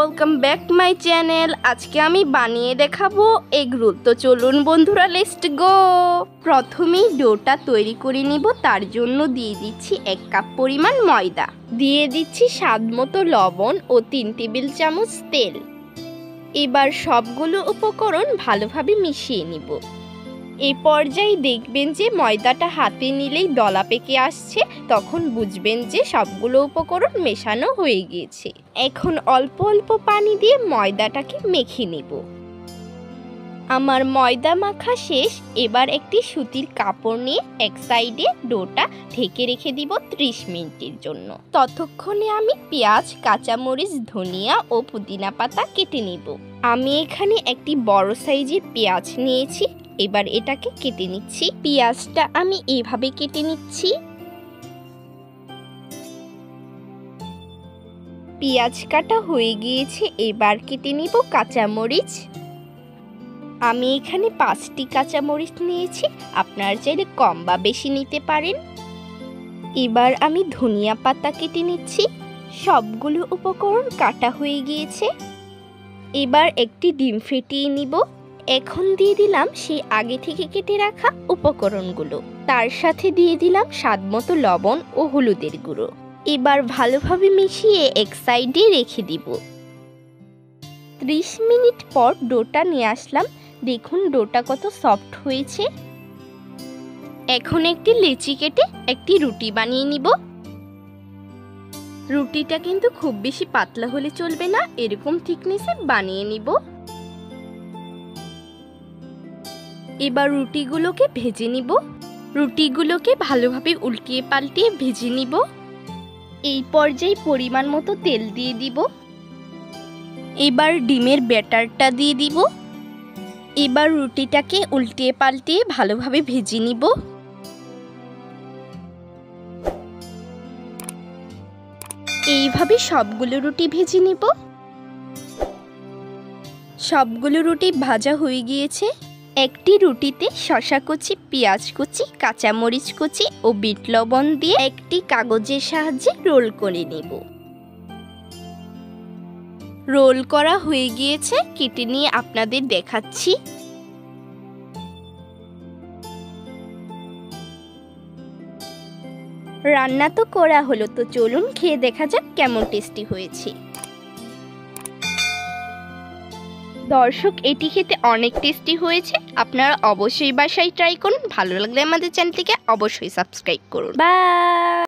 Welcome back to my channel. আজকে আমি বানিয়ে দেখাবো এগ রোল। তো চলুন বন্ধুরা, লেটস গো। প্রথমেই ডোটা তৈরি করে নিব। তার জন্য দিয়ে দিচ্ছি 1 কাপ পরিমাণ ময়দা, দিয়ে দিচ্ছি স্বাদ মতো লবণ ও 3 টেবিল চামচ তেল। এবার সবগুলো উপকরণ ভালোভাবে মিশিয়ে নিব। এই পর্যায়ে দেখবেন যে ময়দাটা হাতে নিলেই দলা পেকে আসছে, তখন বুঝবেন যে সবগুলো উপকরণ মেশানো হয়ে গিয়েছে। এখন অল্প অল্প পানি দিয়ে ময়দাটাকে মেখে নেব। আমার ময়দা মাখা শেষ। এবার একটি সুতির কাপড় নিয়ে এক সাইডে ডোটা ঢেকে রেখে দিব 30 মিনিটের জন্য। ততক্ষণে আমি পেঁয়াজ, কাঁচামরিচ, ধনিয়া ও পুদিনা পাতা কেটে নেব। আমি এখানে একটি বড় সাইজের পেঁয়াজ নিয়েছি। এবার এটাকে কেটে নিচ্ছি। পেঁয়াজটা আমি এইভাবে কেটে নিচ্ছি। পেঁয়াজ কাটা হয়ে গিয়েছে। এবার কেটে নিব কাঁচামরিচ। আমি এখানে 5টি কাঁচামরিচ নিয়েছি, আপনারা চাইলে কম বা বেশি নিতে পারেন। এবার আমি ধনিয়া পাতা কেটে নিচ্ছি। সবগুলো উপকরণ কাটা হয়ে গিয়েছে। এবার একটি ডিম ফেটিয়ে নিব। এখন দিয়ে দিলাম সেই আগে থেকে কেটে রাখা উপকরণগুলো। তার সাথে দিয়ে দিলাম স্বাদমতো লবণ ও হলুদের গুঁড়ো। এবার ভালোভাবে মিশিয়ে এক সাইডে রেখে দিব। 30 মিনিট পর ডোটা নিয়ে আসলাম। দেখুন ডোটা কত সফট হয়েছে। এখন একটি লেচি কেটে একটি রুটি বানিয়ে নিব। রুটিটা কিন্তু খুব বেশি পাতলা হলে চলবে না, এরকম থিকনেসে বানিয়ে নিব। এবার রুটিগুলোকে ভেজে নিব। রুটিগুলোকে ভালোভাবে উল্টিয়ে পাল্টিয়ে ভেজে নিব। এই পর্যায়ে পরিমাণ মতো তেল দিয়ে দিব। এবার ডিমের ব্যাটারটা দিয়ে দিব। এবার রুটিটাকে উল্টিয়ে পাল্টিয়ে ভালোভাবে ভেজে নিব। এইভাবে সবগুলো রুটি ভেজে নিব। সবগুলো রুটি ভাজা হয়ে গিয়েছে। একটি রুটিতে শসা কুচি, পেঁয়াজ কুচি, কাঁচামরিচ কুচি ও বিট লবণ দিয়ে একটি কাগজের সাহায্যে রোল করে নেব। রোল করা হয়ে গিয়েছে, কেটে নিয়ে আপনাদের দেখাচ্ছি। রান্না তো করা হলো, তো চলুন খেয়ে দেখা যাক কেমন টেস্টি হয়েছে। দর্শক, এটি খেতে অনেক টেস্টি হয়েছে। আপনারা অবশ্যই বাসায় ট্রাই করুন। ভালো লাগলে আমাদের চ্যানেলটিকে অবশ্যই সাবস্ক্রাইব করুন। বাই।